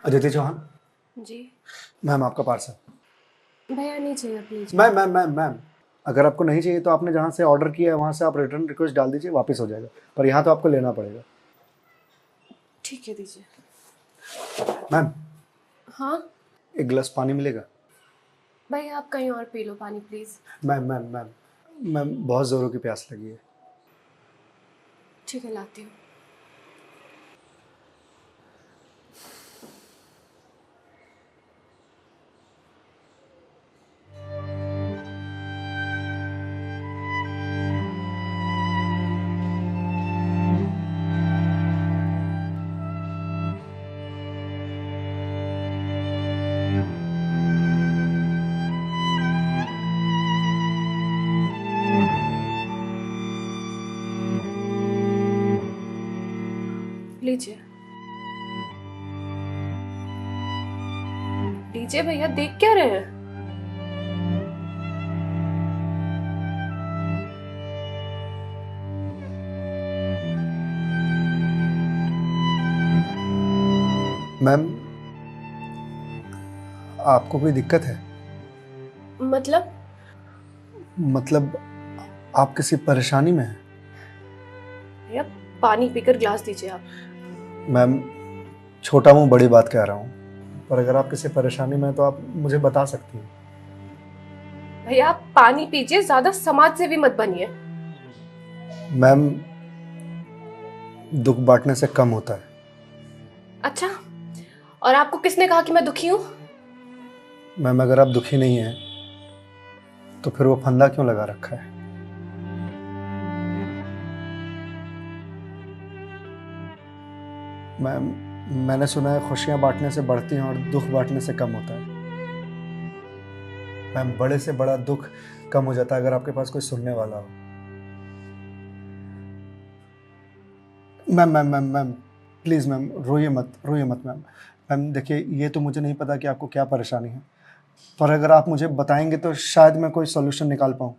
अदिति चौहान। जी ma'am आपका parcel. भैया नहीं चाहिए प्लीज। मैम अगर आपको नहीं चाहिए तो आपने जहाँ से ऑर्डर किया है वहाँ से आप रिटर्न रिक्वेस्ट डाल दीजिए, वापस हो जाएगा, पर यहाँ तो आपको लेना पड़ेगा। ठीक है दीजिए। मैम हाँ एक गिलास पानी मिलेगा? भैया आप कहीं और पी लो पानी प्लीज। मैम बहुत ज़ोरों की प्यास लगी है। ठीक है लाती हूँ। लीजिए लीजिए भैया, देख क्या रहे हैं? मैम आपको कोई दिक्कत है? मतलब आप किसी परेशानी में हैं? भैया पानी पीकर ग्लास दीजिए आप। मैम छोटा मुंह बड़ी बात कह रहा हूँ, पर अगर आप किसी परेशानी में हैं तो आप मुझे बता सकती हैं। भैया आप पानी पीजिए, ज्यादा समाज से भी मत बनिए। मैम दुख बांटने से कम होता है। अच्छा, और आपको किसने कहा कि मैं दुखी हूँ? मैम अगर आप दुखी नहीं हैं तो फिर वो फंदा क्यों लगा रखा है? मैम मैंने सुना है खुशियां बांटने से बढ़ती हैं और दुख बांटने से कम होता है। मैम बड़े से बड़ा दुख कम हो जाता है अगर आपके पास कोई सुनने वाला हो। मैम प्लीज़ मैम रोइए मत मैम। मैम देखिए ये तो मुझे नहीं पता कि आपको क्या परेशानी है, पर अगर आप मुझे बताएंगे तो शायद मैं कोई सॉल्यूशन निकाल पाऊँ।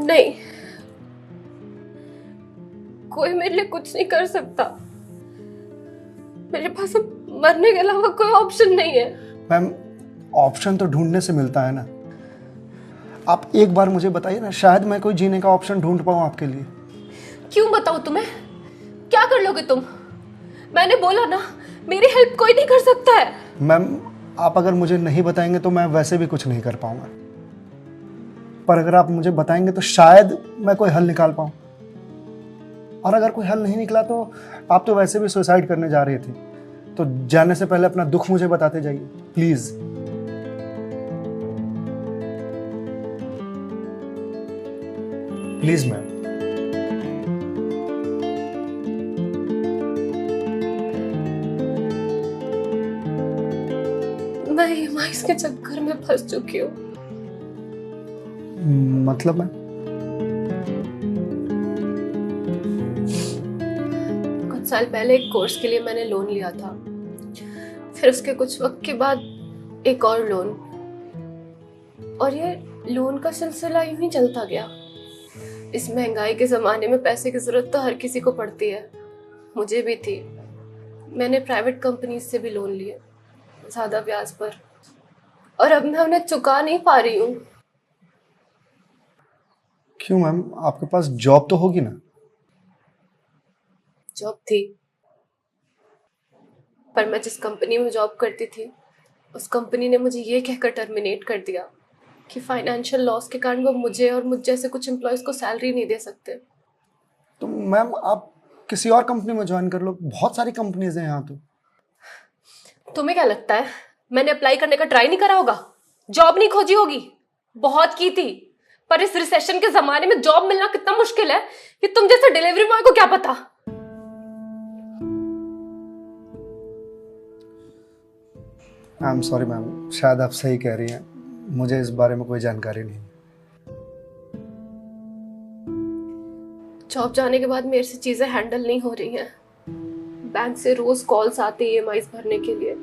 नहीं, कोई मेरे लिए कुछ नहीं कर सकता। मेरे पास अब मरने के अलावा कोई ऑप्शन नहीं है। मैम ऑप्शन तो ढूंढने से मिलता है ना। आप एक बार मुझे बताइए ना, शायद मैं कोई जीने का ऑप्शन ढूंढ पाऊँ आपके लिए। क्यों बताऊं तुम्हें? क्या कर लोगे तुम? मैंने बोला ना, मेरी हेल्प कोई नहीं कर सकता है। मैम आप अगर मुझे नहीं बताएंगे तो मैं वैसे भी कुछ नहीं कर पाऊंगा, पर अगर आप मुझे बताएंगे तो शायद मैं कोई हल निकाल पाऊं। और अगर कोई हल नहीं निकला तो आप तो वैसे भी सुसाइड करने जा रही थी, तो जाने से पहले अपना दुख मुझे बताते जाइए प्लीज। Please ma'am. मैं ईएमआईज़ के चक्कर में फंस चुकी हूँ। मतलब मैम? कुछ साल पहले एक कोर्स के लिए मैंने लोन लिया था, फिर उसके कुछ वक्त के बाद एक और लोन, और ये लोन का सिलसिला यूं ही चलता गया। इस महंगाई के जमाने में पैसे की जरूरत तो हर किसी को पड़ती है, मुझे भी थी। मैंने प्राइवेट कंपनी से भी लोन लिए, ज्यादा ब्याज पर, और अब मैं उन्हें चुका नहीं पा रही हूँ। क्यों मैम, आपके पास जॉब तो होगी ना? जॉब थी, पर मैं जिस कंपनी में जॉब करती थी उस कंपनी ने मुझे ये कहकर टर्मिनेट कर दिया कि फाइनेंशियल लॉस के कारण वो मुझे और मुझ जैसे कुछ एम्प्लॉयज को सैलरी नहीं दे सकते। तो मैम आप किसी और कंपनी में ज्वाइन कर लो, बहुत सारी कंपनीज हैं यहाँ तो। तुम्हें क्या लगता है मैंने अप्लाई करने का ट्राई नहीं करा होगा? जॉब नहीं खोजी होगी? बहुत की थी, पर इस रिसेशन के जमाने में जॉब मिलना कितना मुश्किल है कि तुम जैसे डिलीवरी बॉय को क्या पता। आई एम सॉरी मैम, शायद आप सही कह रही हैं, मुझे इस बारे में कोई जानकारी नहीं। जॉब जाने के बाद मेरे से चीजें हैंडल नहीं हो रही हैं। बैंक से रोज कॉल्स आते ईएमआईज़ भरने के लिए,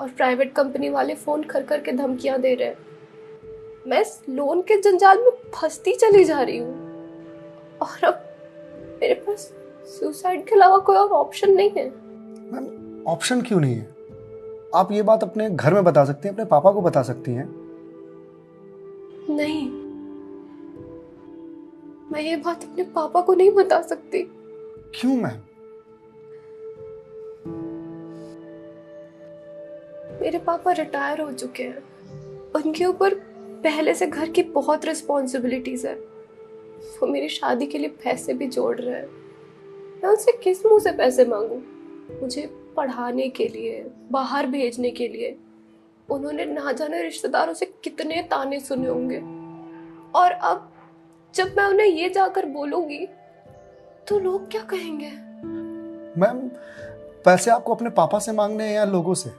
और प्राइवेट कंपनी वाले फोन कर करके धमकियां दे रहे हैं। मैं इस लोन के जंजाल में फंसती चली जा रही हूँ, और अब मेरे पास सुसाइड के अलावा कोई और ऑप्शन नहीं है। मैम ऑप्शन क्यों नहीं है? आप ये बात अपने घर में बता सकती हैं, अपने पापा को बता सकती हैं। नहीं, मैं ये बात अपने पापा को नहीं बता सकती। क्यों मैम? मेरे पापा रिटायर हो चुके हैं, उनके ऊपर पहले से घर की बहुत रिस्पॉन्सिबिलिटीज है। वो मेरी शादी के लिए पैसे भी जोड़ रहे हैं। मैं उनसे किस मुंह से पैसे मांगू? मुझे पढ़ाने के लिए, बाहर भेजने के लिए उन्होंने ना जाने रिश्तेदारों से कितने ताने सुने होंगे। और अब जब मैं उन्हें ये जाकर बोलूंगी तो लोग क्या कहेंगे? मैम पैसे आपको अपने पापा से मांगने हैं या लोगों से?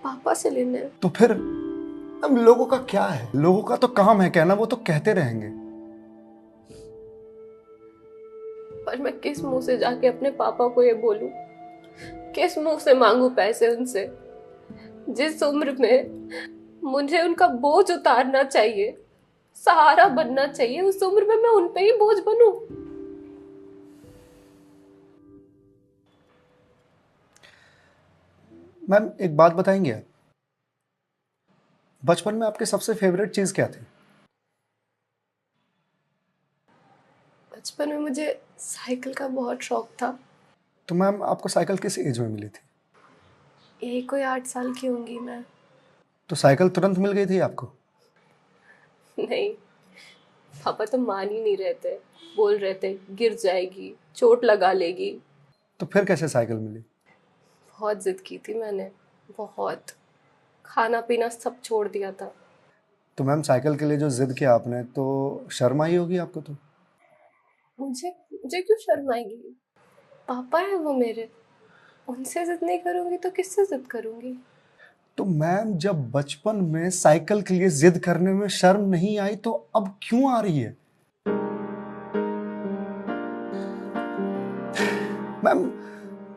पापा से लेने हैं। तो फिर अब लोगों का क्या है? लोगों का तो काम है कहना, वो तो कहते रहेंगे। पर मैं किस मुंह से जाके अपने पापा को ये बोलूं? किस मुंह से मांगू पैसे उनसे? जिस उम्र में मुझे उनका बोझ उतारना चाहिए, सहारा बनना चाहिए, उस उम्र में मैं उन पे ही बोझ बनूं? मैम एक बात बताएंगे आप? बचपन में आपके सबसे फेवरेट चीज क्या थी? बचपन में मुझे साइकिल का बहुत शौक था। तो मैम आपको साइकिल किस एज में मिली थी? यही कोई 8 साल की होंगी मैं। तो साइकिल तुरंत मिल गई थी आपको? नहीं, पापा तो मान ही नहीं रहे थे। बोल रहे थे गिर जाएगी, चोट लगा लेगी। तो फिर कैसे साइकिल मिली? बहुत जिद की थी मैंने, बहुत। खाना पीना सब छोड़ दिया था। तो मैम साइकिल के लिए जो जिद किया आपने, तो शर्म आई होगी आपको? तो मुझे मुझे क्यों शर्म आएगी? पापा है वो मेरे, उनसे जिद नहीं करूंगी तो किससे जिद करूंगी? तो मैम जब बचपन में साइकिल के लिए जिद करने में शर्म नहीं आई तो अब क्यों आ रही है? मैम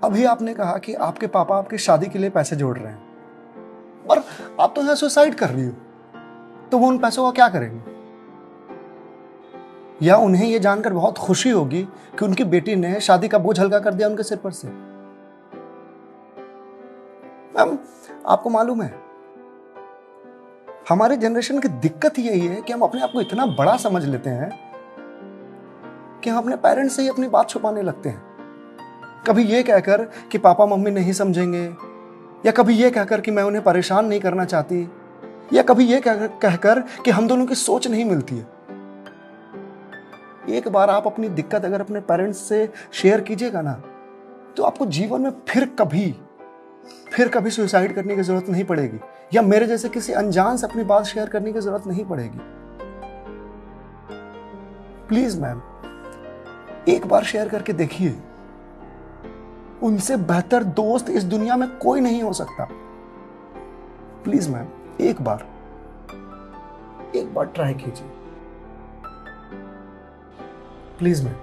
अभी आपने कहा कि आपके पापा आपकी शादी के लिए पैसे जोड़ रहे हैं, और आप तो यहाँ सुसाइड कर रही हो, तो वो उन पैसों का क्या करेंगे? या उन्हें यह जानकर बहुत खुशी होगी कि उनकी बेटी ने शादी का बोझ हल्का कर दिया उनके सिर पर से। मैम आपको मालूम है, हमारे जनरेशन की दिक्कत यही है कि हम अपने आप को इतना बड़ा समझ लेते हैं कि हम अपने पेरेंट्स से ही अपनी बात छुपाने लगते हैं। कभी ये कहकर कि पापा मम्मी नहीं समझेंगे, या कभी ये कहकर कि मैं उन्हें परेशान नहीं करना चाहती, या कभी ये कहकर कि हम दोनों की सोच नहीं मिलती है। एक बार आप अपनी दिक्कत अगर अपने पेरेंट्स से शेयर कीजिएगा ना, तो आपको जीवन में फिर कभी सुसाइड करने की जरूरत नहीं पड़ेगी, या मेरे जैसे किसी अनजान से अपनी बात शेयर करने की जरूरत नहीं पड़ेगी। प्लीज मैम एक बार शेयर करके देखिए। उनसे बेहतर दोस्त इस दुनिया में कोई नहीं हो सकता। प्लीज मैम एक बार ट्राई कीजिए, प्लीज मैम।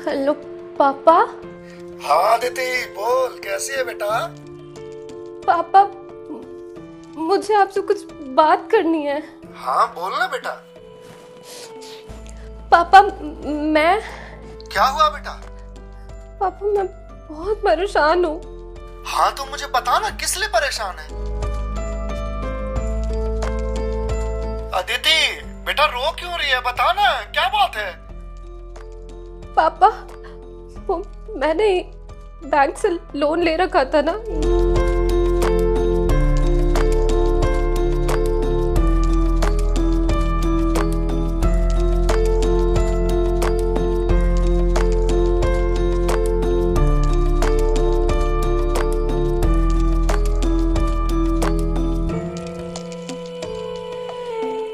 हेलो पापा। हाँ अदिति बोल, कैसी है बेटा? पापा मुझे आपसे कुछ बात करनी है। हाँ बोल ना बेटा। पापा मैं क्या हुआ बेटा? पापा मैं बहुत परेशान हूँ। हाँ तो मुझे बता ना, किस लिए परेशान है? अदिति बेटा रो क्यों रही है, बता ना क्या बात है? पापा वो मैंने बैंक से लोन ले रखा था ना,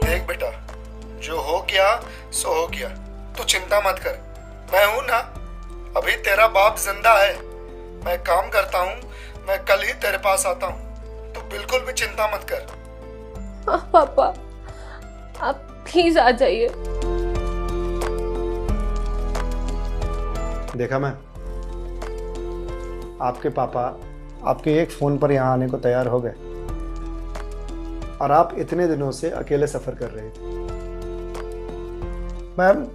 देख बेटा, जो हो गया सो हो गया, तू चिंता मत कर, मैं हूं ना, अभी तेरा बाप जिंदा है, मैं काम करता हूँ, मैं कल ही तेरे पास आता हूँ, तो बिल्कुल भी चिंता मत कर। हाँ पापा, आप प्लीज आ जाइए। देखा मैं, आपके पापा आपके एक फोन पर यहाँ आने को तैयार हो गए और आप इतने दिनों से अकेले सफर कर रहे थे। मैम,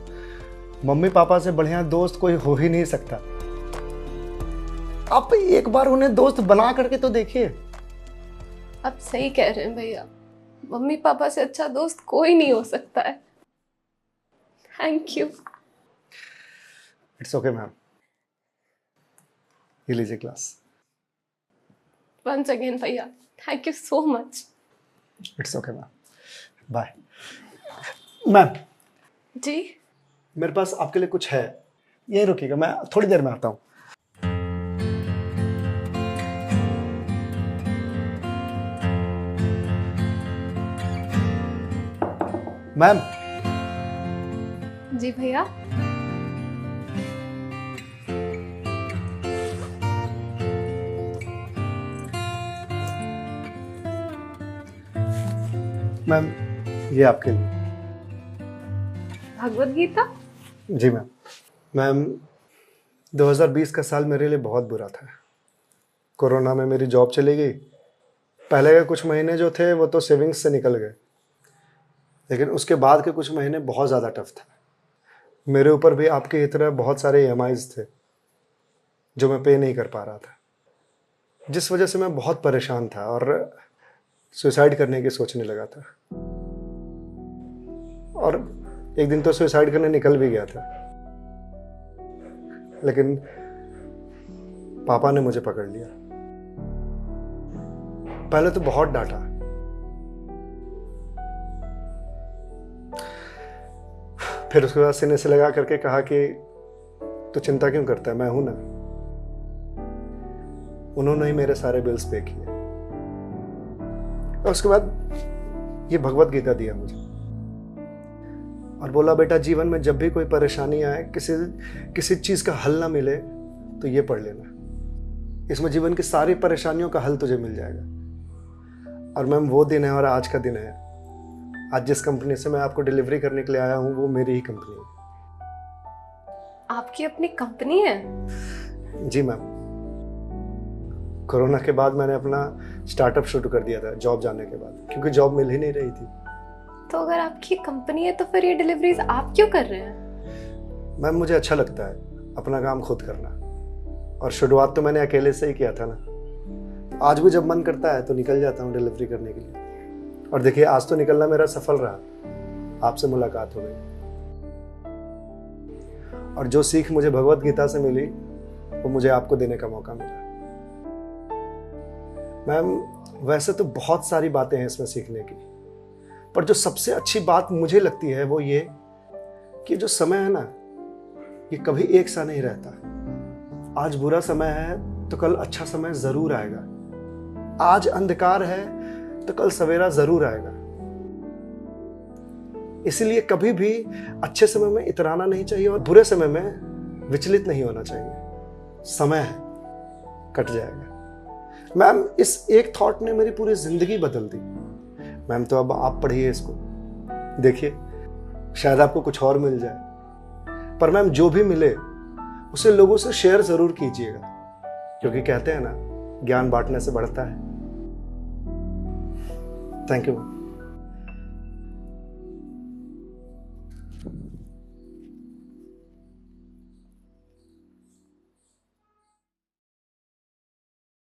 मम्मी पापा से बढ़िया दोस्त कोई हो ही नहीं सकता। आप एक बार उन्हें दोस्त बना करके तो देखिए। आप सही कह रहे हैं भैया, मम्मी पापा से अच्छा दोस्त कोई नहीं हो सकता है। Thank you. It's okay ma'am, ये लीजिए क्लास। वंस अगेन भैया, thank you so much. It's okay ma'am, bye. Ma'am ji? मेरे पास आपके लिए कुछ है, यही रुकिएगा, मैं थोड़ी देर में आता हूँ। मैम। जी भैया। मैम, ये आपके लिए। भगवत गीता? जी मैम। मैम, 2020 का साल मेरे लिए बहुत बुरा था। कोरोना में मेरी जॉब चली गई। पहले के कुछ महीने जो थे वो तो सेविंग्स से निकल गए, लेकिन उसके बाद के कुछ महीने बहुत ज़्यादा टफ था। मेरे ऊपर भी आपके ही तरह बहुत सारे EMIs थे जो मैं पे नहीं कर पा रहा था, जिस वजह से मैं बहुत परेशान था और सुसाइड करने की सोचने लगा था। और एक दिन तो सुसाइड करने निकल भी गया था, लेकिन पापा ने मुझे पकड़ लिया। पहले तो बहुत डांटा, फिर उसके बाद सीने से लगा करके कहा कि तू चिंता क्यों करता है, मैं हूं ना। उन्होंने ही मेरे सारे बिल्स पे किए और उसके बाद ये भगवत गीता दिया मुझे और बोला, बेटा जीवन में जब भी कोई परेशानी आए, किसी चीज का हल ना मिले तो ये पढ़ लेना। इसमें जीवन की सारी परेशानियों का हल तुझे मिल जाएगा। और मैम, वो दिन है और आज का दिन है। आज जिस कंपनी से मैं आपको डिलीवरी करने के लिए आया हूं वो मेरी ही कंपनी है। आपकी अपनी कंपनी है? जी मैम। कोरोना के बाद मैंने अपना स्टार्टअप शुरू कर दिया था जॉब जाने के बाद, क्योंकि जॉब मिल ही नहीं रही थी। तो अगर आपकी कंपनी है तो फिर ये डिलीवरीज आप क्यों कर रहे हैं? मैम, मुझे अच्छा लगता है अपना काम खुद करना, और शुरुआत तो मैंने अकेले से ही किया था ना। आज भी जब मन करता है तो निकल जाता हूँ डिलीवरी करने के लिए। और देखिए, आज तो निकलना मेरा सफल रहा, आपसे मुलाकात हो गई। और जो सीख मुझे भगवत गीता से मिली वो मुझे आपको देने का मौका मिला। मैम, वैसे तो बहुत सारी बातें हैं इसमें सीखने की, पर जो सबसे अच्छी बात मुझे लगती है वो ये कि जो समय है ना, ये कभी एक सा नहीं रहता। आज बुरा समय है तो कल अच्छा समय जरूर आएगा। आज अंधकार है तो कल सवेरा जरूर आएगा। इसलिए कभी भी अच्छे समय में इतराना नहीं चाहिए और बुरे समय में विचलित नहीं होना चाहिए। समय है, कट जाएगा। मैम, इस एक थॉट ने मेरी पूरी जिंदगी बदल दी। मैम, तो अब आप पढ़िए इसको, देखिए शायद आपको कुछ और मिल जाए। पर मैम, जो भी मिले उसे लोगों से शेयर जरूर कीजिएगा, क्योंकि कहते हैं ना, ज्ञान बांटने से बढ़ता है। Thank you ma'am.